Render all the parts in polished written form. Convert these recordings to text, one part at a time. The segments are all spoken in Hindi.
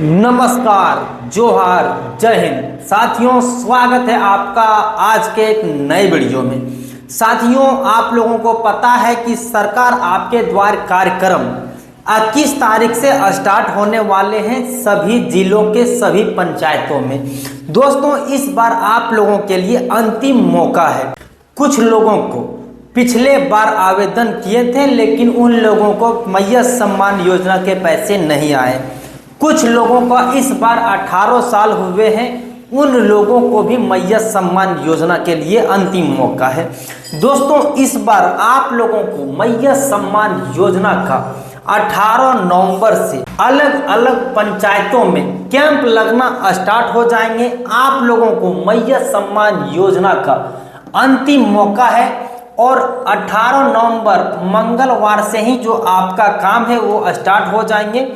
नमस्कार, जोहार, जय हिंद। साथियों, स्वागत है आपका आज के एक नए वीडियो में। साथियों, आप लोगों को पता है कि सरकार आपके द्वार कार्यक्रम 21 तारीख से स्टार्ट होने वाले हैं सभी जिलों के सभी पंचायतों में। दोस्तों, इस बार आप लोगों के लिए अंतिम मौका है। कुछ लोगों को पिछले बार आवेदन किए थे, लेकिन उन लोगों को मैया सम्मान योजना के पैसे नहीं आए। कुछ लोगों का इस बार 18 साल हुए हैं, उन लोगों को भी मैया सम्मान योजना के लिए अंतिम मौका है। दोस्तों, इस बार आप लोगों को मैया सम्मान योजना का 18 नवंबर से अलग अलग पंचायतों में कैंप लगना स्टार्ट हो जाएंगे। आप लोगों को मैया सम्मान योजना का अंतिम मौका है और 18 नवंबर मंगलवार से ही जो आपका काम है वो स्टार्ट हो जाएंगे।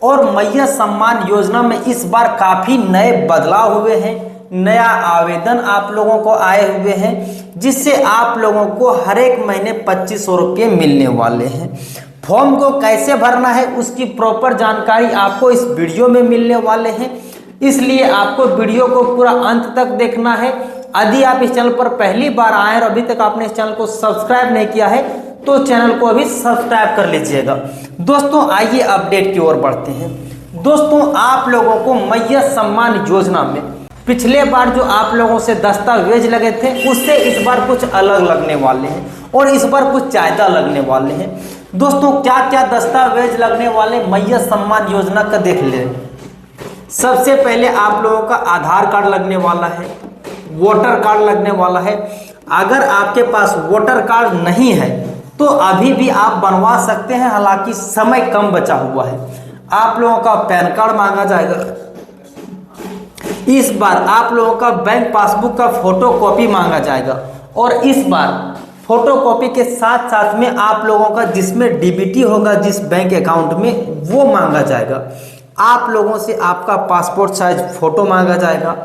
और मैया सम्मान योजना में इस बार काफ़ी नए बदलाव हुए हैं, नया आवेदन आप लोगों को आए हुए हैं, जिससे आप लोगों को हर एक महीने 2500 रुपये मिलने वाले हैं। फॉर्म को कैसे भरना है उसकी प्रॉपर जानकारी आपको इस वीडियो में मिलने वाले हैं, इसलिए आपको वीडियो को पूरा अंत तक देखना है। यदि आप इस चैनल पर पहली बार आए और अभी तक आपने इस चैनल को सब्सक्राइब नहीं किया है तो चैनल को अभी सब्सक्राइब कर लीजिएगा। दोस्तों, आइए अपडेट की ओर बढ़ते हैं। दोस्तों, आप लोगों को मैया सम्मान योजना में पिछले बार जो आप लोगों से दस्तावेज लगे थे उससे इस बार कुछ अलग लगने वाले हैं और इस बार कुछ ज़्यादा लगने वाले हैं। दोस्तों, क्या क्या दस्तावेज लगने वाले मैया सम्मान योजना का देख लें। सबसे पहले आप लोगों का आधार कार्ड लगने वाला है, वोटर कार्ड लगने वाला है। अगर आपके पास वोटर कार्ड नहीं है तो अभी भी आप बनवा सकते हैं, हालांकि समय कम बचा हुआ है। आप लोगों का पैन कार्ड मांगा जाएगा। इस बार आप लोगों का बैंक पासबुक का फोटो कॉपी मांगा जाएगा और इस बार फोटो कॉपी के साथ साथ में आप लोगों का जिसमें डीबीटी होगा जिस बैंक अकाउंट में वो मांगा जाएगा। आप लोगों से आपका पासपोर्ट साइज फोटो मांगा जाएगा।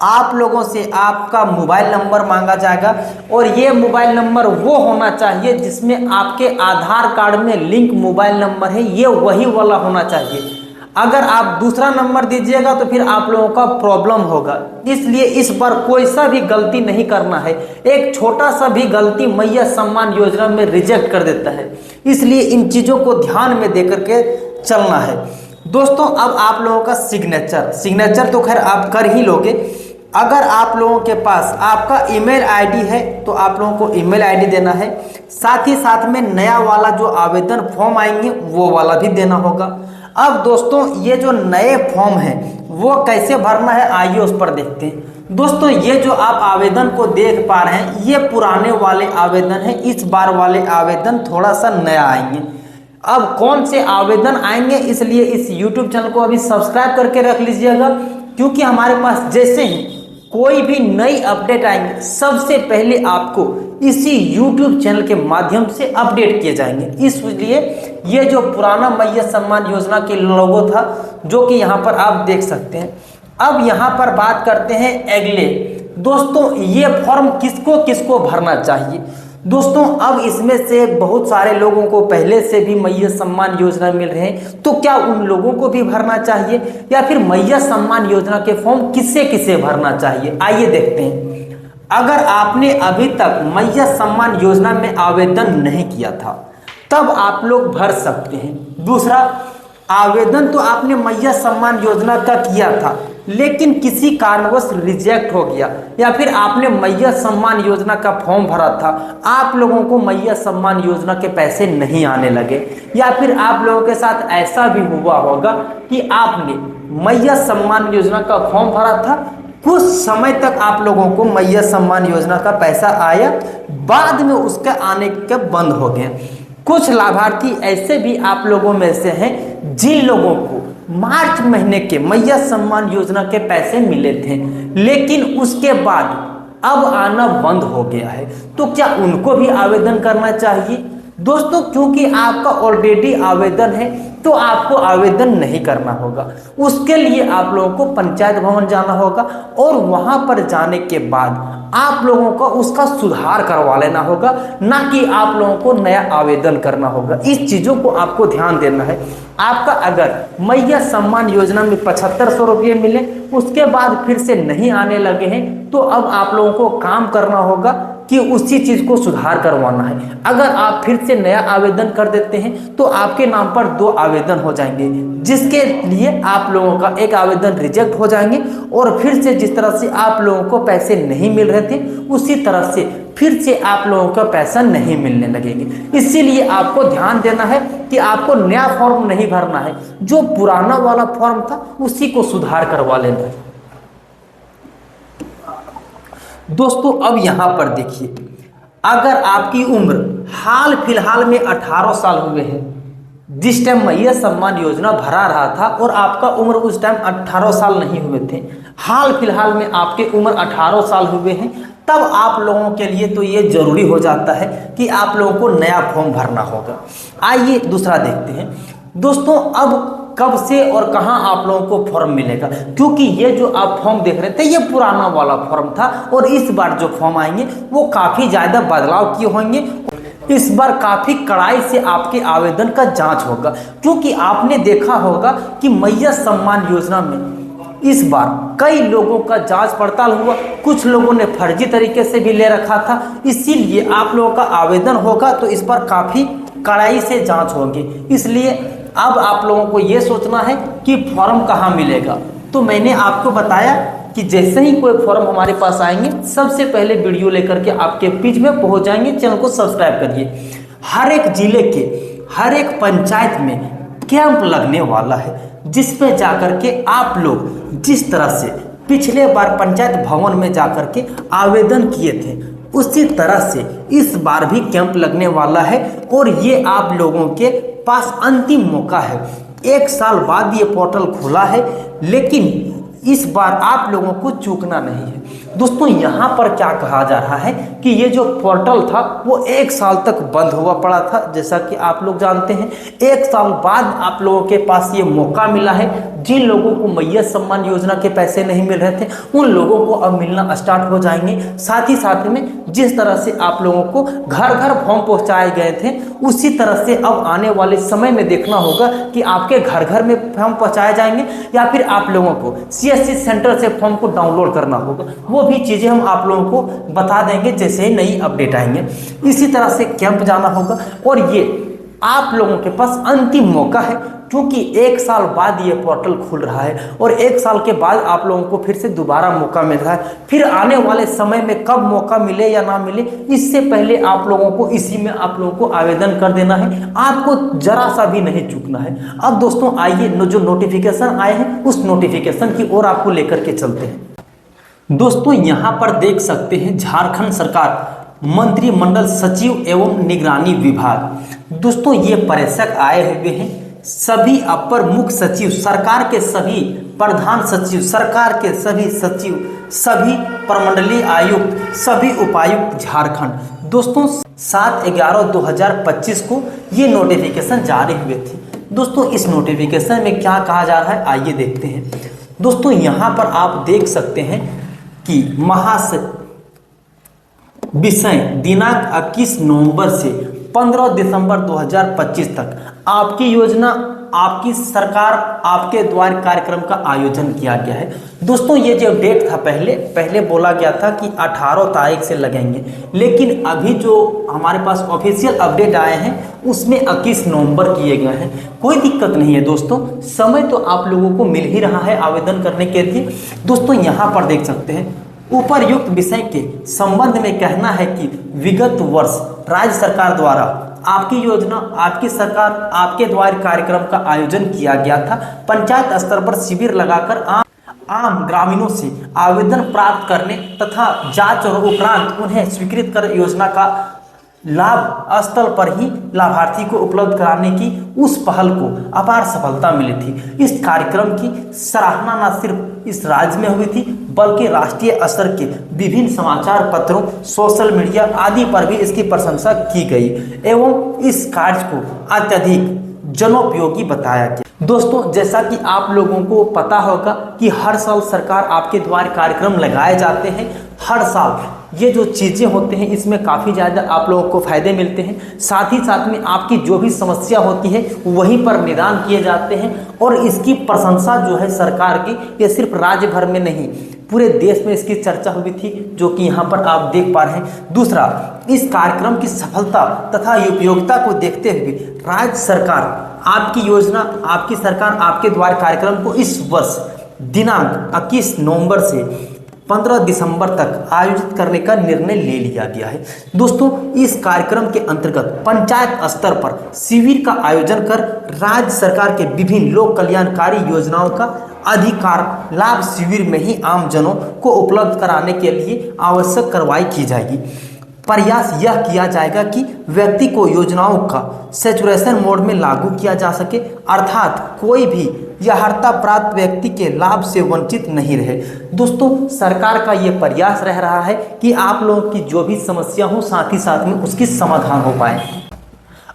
आप लोगों से आपका मोबाइल नंबर मांगा जाएगा और ये मोबाइल नंबर वो होना चाहिए जिसमें आपके आधार कार्ड में लिंक मोबाइल नंबर है, ये वही वाला होना चाहिए। अगर आप दूसरा नंबर दीजिएगा तो फिर आप लोगों का प्रॉब्लम होगा, इसलिए इस बार कोई सा भी गलती नहीं करना है। एक छोटा सा भी गलती मैया सम्मान योजना में रिजेक्ट कर देता है, इसलिए इन चीज़ों को ध्यान में देकर के चलना है। दोस्तों, अब आप लोगों का सिग्नेचर तो खैर आप कर ही लोगे। अगर आप लोगों के पास आपका ईमेल आईडी है तो आप लोगों को ईमेल आईडी देना है। साथ ही साथ में नया वाला जो आवेदन फॉर्म आएंगे वो वाला भी देना होगा। अब दोस्तों, ये जो नए फॉर्म हैं वो कैसे भरना है आइए उस पर देखते हैं। दोस्तों, ये जो आप आवेदन को देख पा रहे हैं ये पुराने वाले आवेदन हैं, इस बार वाले आवेदन थोड़ा सा नया आएंगे। अब कौन से आवेदन आएंगे, इसलिए इस YouTube चैनल को अभी सब्सक्राइब करके रख लीजिएगा, क्योंकि हमारे पास जैसे ही कोई भी नई अपडेट आएंगे सबसे पहले आपको इसी YouTube चैनल के माध्यम से अपडेट किए जाएंगे। इसलिए ये जो पुराना मैया सम्मान योजना के लोगो था जो कि यहाँ पर आप देख सकते हैं। अब यहाँ पर बात करते हैं अगले। दोस्तों, ये फॉर्म किसको किसको भरना चाहिए। दोस्तों, अब इसमें से बहुत सारे लोगों को पहले से भी मैया सम्मान योजना मिल रहे हैं, तो क्या उन लोगों को भी भरना चाहिए या फिर मैया सम्मान योजना के फॉर्म किसे किसे भरना चाहिए, आइए देखते हैं। अगर आपने अभी तक मैया सम्मान योजना में आवेदन नहीं किया था तब आप लोग भर सकते हैं। दूसरा, आवेदन तो आपने मैया सम्मान योजना का किया था लेकिन किसी कारणवश रिजेक्ट हो गया, या फिर आपने मैया सम्मान योजना का फॉर्म भरा था, आप लोगों को मैया सम्मान योजना के पैसे नहीं आने लगे, या फिर आप लोगों के साथ ऐसा भी हुआ होगा कि आपने मैया सम्मान योजना का फॉर्म भरा था, कुछ समय तक आप लोगों को मैया सम्मान योजना का पैसा आया, बाद में उसका आने के बंद हो गए। कुछ लाभार्थी ऐसे भी आप लोगों में से हैं जिन लोगों को मार्च महीने के मैया सम्मान योजना के पैसे मिले थे लेकिन उसके बाद अब आना बंद हो गया है, तो क्या उनको भी आवेदन करना चाहिए। दोस्तों क्योंकि आपका ऑलरेडी आवेदन है तो आपको आवेदन नहीं करना होगा। उसके लिए आप लोगों को पंचायत भवन जाना होगा और वहां पर जाने के बाद आप लोगों को उसका सुधार करवा लेना होगा, ना कि आप लोगों को नया आवेदन करना होगा। इस चीज़ों को आपको ध्यान देना है। आपका अगर मैया सम्मान योजना में 7500 रुपये मिले उसके बाद फिर से नहीं आने लगे हैं तो अब आप लोगों को काम करना होगा कि उसी चीज को सुधार करवाना है। अगर आप फिर से नया आवेदन कर देते हैं तो आपके नाम पर 2 आवेदन हो जाएंगे, जिसके लिए आप लोगों का एक आवेदन रिजेक्ट हो जाएंगे और फिर से जिस तरह से आप लोगों को पैसे नहीं मिल रहे थे उसी तरह से फिर से आप लोगों का पैसा नहीं मिलने लगेंगे। इसीलिए आपको ध्यान देना है कि आपको नया फॉर्म नहीं भरना है, जो पुराना वाला फॉर्म था उसी को सुधार करवा लेना है। दोस्तों अब यहां पर देखिए, अगर आपकी उम्र हाल फिलहाल में 18 साल हुए हैं, जिस टाइम मैया सम्मान योजना भरा रहा था और आपका उम्र उस टाइम 18 साल नहीं हुए थे, हाल फिलहाल में आपके उम्र 18 साल हुए हैं, तब आप लोगों के लिए तो ये जरूरी हो जाता है कि आप लोगों को नया फॉर्म भरना होगा। आइए दूसरा देखते हैं। दोस्तों अब कब से और कहां आप लोगों को फॉर्म मिलेगा, क्योंकि ये जो आप फॉर्म देख रहे थे ये पुराना वाला फॉर्म था और इस बार जो फॉर्म आएंगे वो काफी ज्यादा बदलाव किए होंगे। इस बार काफी कड़ाई से आपके आवेदन का जांच होगा, क्योंकि आपने देखा होगा कि मैया सम्मान योजना में इस बार कई लोगों का जांच पड़ताल हुआ, कुछ लोगों ने फर्जी तरीके से भी ले रखा था। इसीलिए आप लोगों का आवेदन होगा तो इस पर काफी कड़ाई से जांच होगी। इसलिए अब आप लोगों को ये सोचना है कि फॉर्म कहाँ मिलेगा। तो मैंने आपको बताया कि जैसे ही कोई फॉर्म हमारे पास आएंगे सबसे पहले वीडियो लेकर के आपके पेज में पहुंच जाएंगे। चैनल को सब्सक्राइब करिए। हर एक जिले के हर एक पंचायत में कैंप लगने वाला है, जिस पे जाकर के आप लोग जिस तरह से पिछले बार पंचायत भवन में जाकर के आवेदन किए थे उसी तरह से इस बार भी कैंप लगने वाला है और ये आप लोगों के पास अंतिम मौका है। 1 साल बाद ये पोर्टल खुला है, लेकिन इस बार आप लोगों को चूकना नहीं है। दोस्तों यहाँ पर क्या कहा जा रहा है कि ये जो पोर्टल था वो 1 साल तक बंद हुआ पड़ा था, जैसा कि आप लोग जानते हैं। 1 साल बाद आप लोगों के पास ये मौका मिला है। जिन लोगों को मैया सम्मान योजना के पैसे नहीं मिल रहे थे उन लोगों को अब मिलना स्टार्ट हो जाएंगे। साथ ही साथ में जिस तरह से आप लोगों को घर घर फॉर्म पहुंचाए गए थे उसी तरह से अब आने वाले समय में देखना होगा कि आपके घर घर में फॉर्म पहुंचाए जाएंगे या फिर आप लोगों को CSC सेंटर से फॉर्म को डाउनलोड करना होगा। वो भी चीज़ें हम आप लोगों को बता देंगे जैसे ही नई अपडेट आएंगे। इसी तरह से कैंप जाना होगा और ये आप लोगों के पास अंतिम मौका है, क्योंकि 1 साल बाद ये पोर्टल खुल रहा है और 1 साल के बाद आप लोगों को फिर से दोबारा मौका मिल रहा है। फिर आने वाले समय में कब मौका मिले या ना मिले, इससे पहले आप लोगों को इसी में आप लोगों को आवेदन कर देना है। आपको जरा सा भी नहीं चूकना है। अब दोस्तों आइए जो नोटिफिकेशन आए हैं उस नोटिफिकेशन की ओर आपको लेकर के चलते हैं। दोस्तों यहाँ पर देख सकते हैं झारखंड सरकार मंत्रिमंडल सचिव एवं निगरानी विभाग। दोस्तों ये पर्यवेक्षक आए हुए हैं। सभी अपर मुख्य सचिव, सरकार के सभी प्रधान सचिव, सरकार के सभी सचिव, सभी प्रमंडलीय आयुक्त, सभी उपायुक्त झारखंड। दोस्तों 7/11/2025 को ये नोटिफिकेशन जारी हुए थे। दोस्तों इस नोटिफिकेशन में क्या कहा जा रहा है आइए देखते हैं। दोस्तों यहाँ पर आप देख सकते हैं कि विषय दिनांक 21 नवंबर से 15 दिसंबर 2025 तक आपकी योजना, आपकी सरकार, आपके द्वारा कार्यक्रम का आयोजन किया गया है। दोस्तों ये जो डेट था पहले बोला गया था कि 18 तारीख से लगेंगे, लेकिन अभी जो हमारे पास ऑफिशियल अपडेट आए हैं उसमें 21 नवंबर किए गए हैं। कोई दिक्कत नहीं है दोस्तों, समय तो आप लोगों को मिल ही रहा है आवेदन करने के लिए। दोस्तों यहाँ पर देख सकते हैं उपरयुक्त विषय के संबंध में कहना है कि विगत वर्ष राज्य सरकार द्वारा आपकी योजना, आपकी सरकार, आपके द्वारा कार्यक्रम का आयोजन किया गया था। पंचायत स्तर पर शिविर लगाकर आम ग्रामीणों से आवेदन प्राप्त करने तथा जांच और उपरांत उन्हें स्वीकृत कर योजना का लाभ स्थल पर ही लाभार्थी को उपलब्ध कराने की उस पहल को अपार सफलता मिली थी। इस कार्यक्रम की सराहना न सिर्फ इस राज्य में हुई थी बल्कि राष्ट्रीय स्तर के विभिन्न समाचार पत्रों, सोशल मीडिया आदि पर भी इसकी प्रशंसा की गई एवं इस कार्य को अत्यधिक जनोपयोगी बताया गया। दोस्तों, जैसा कि आप लोगों को पता होगा कि हर साल सरकार आपके द्वारा कार्यक्रम लगाए जाते हैं। हर साल ये जो चीज़ें होते हैं इसमें काफ़ी ज़्यादा आप लोगों को फायदे मिलते हैं। साथ ही साथ में आपकी जो भी समस्या होती है वहीं पर निदान किए जाते हैं और इसकी प्रशंसा जो है सरकार की, ये सिर्फ राज्य भर में नहीं पूरे देश में इसकी चर्चा हुई थी, जो कि यहाँ पर आप देख पा रहे हैं। दूसरा, इस कार्यक्रम की सफलता तथा उपयोगिता को देखते हुए राज्य सरकार आपकी सरकार आपके द्वारा कार्यक्रम को इस वर्ष दिनांक 21 नवंबर से 15 दिसंबर तक आयोजित करने का निर्णय ले लिया गया है। दोस्तों, इस कार्यक्रम के अंतर्गत पंचायत स्तर पर शिविर का आयोजन कर राज्य सरकार के विभिन्न लोक कल्याणकारी योजनाओं का अधिकार लाभ शिविर में ही आम जनों को उपलब्ध कराने के लिए आवश्यक कार्रवाई की जाएगी। प्रयास यह किया जाएगा कि व्यक्ति को योजनाओं का सैचुरेशन मोड में लागू किया जा सके, अर्थात कोई भी यह अर्हता प्राप्त व्यक्ति के लाभ से वंचित नहीं रहे। दोस्तों, सरकार का ये प्रयास रह रहा है कि आप लोगों की जो भी समस्या हो साथ ही साथ में उसकी समाधान हो पाए।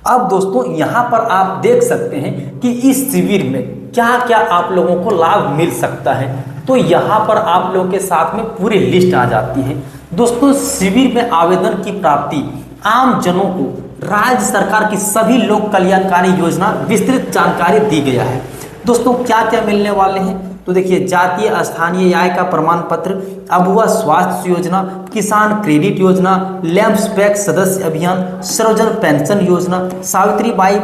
अब दोस्तों, यहाँ पर आप देख सकते हैं कि इस शिविर में क्या क्या आप लोगों को लाभ मिल सकता है। तो यहाँ पर आप लोगों के साथ में पूरी लिस्ट आ जाती है। दोस्तों, शिविर में आवेदन की प्राप्ति आम जनों को राज्य सरकार की सभी लोक कल्याणकारी योजना विस्तृत जानकारी दी गया है। दोस्तों, क्या क्या मिलने वाले हैं तो देखिए, जातीय स्थानीय आय का प्रमाण पत्र, अबुआ स्वास्थ्य योजना, किसान क्रेडिट योजना, लैंप्स पैक सदस्य अभियान, सर्वजन पेंशन योजना, सावित्रीबाई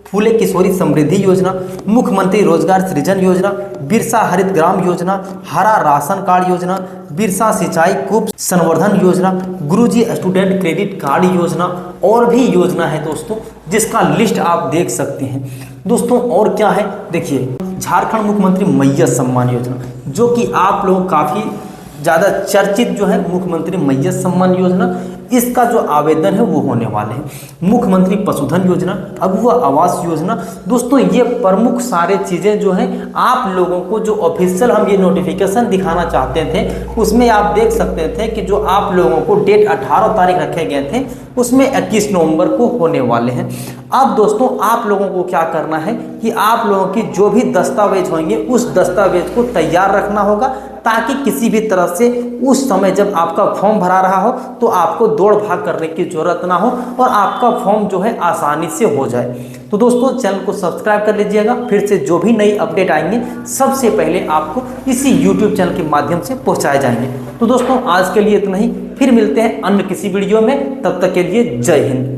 फूले किशोरी समृद्धि योजना, मुख्यमंत्री रोजगार सृजन योजना, बिरसा हरित ग्राम योजना, हरा राशन कार्ड योजना, बिरसा सिंचाई कूप संवर्धन योजना, गुरुजी स्टूडेंट क्रेडिट कार्ड योजना और भी योजना है दोस्तों, जिसका लिस्ट आप देख सकते हैं। दोस्तों, और क्या है देखिए, झारखंड मुख्यमंत्री मैया सम्मान योजना, जो कि आप लोग काफ़ी ज़्यादा चर्चित जो है मुख्यमंत्री मैया सम्मान योजना, इसका जो आवेदन है वो होने वाले हैं। मुख्यमंत्री पशुधन योजना, अबुआ आवास योजना। दोस्तों, ये प्रमुख सारे चीज़ें जो हैं आप लोगों को जो ऑफिशियल हम ये नोटिफिकेशन दिखाना चाहते थे उसमें आप देख सकते थे कि जो आप लोगों को डेट 18 तारीख रखे गए थे उसमें 21 नवंबर को होने वाले हैं। अब दोस्तों, आप लोगों को क्या करना है कि आप लोगों की जो भी दस्तावेज होंगे उस दस्तावेज को तैयार रखना होगा, ताकि किसी भी तरह से उस समय जब आपका फॉर्म भरा रहा हो तो आपको दौड़ भाग करने की जरूरत ना हो और आपका फॉर्म जो है आसानी से हो जाए। तो दोस्तों, चैनल को सब्सक्राइब कर लीजिएगा, फिर से जो भी नई अपडेट आएंगे सबसे पहले आपको इसी YouTube चैनल के माध्यम से पहुंचाए जाएंगे। तो दोस्तों, आज के लिए इतना ही, फिर मिलते हैं अन्य किसी वीडियो में, तब तक के लिए जय हिंद।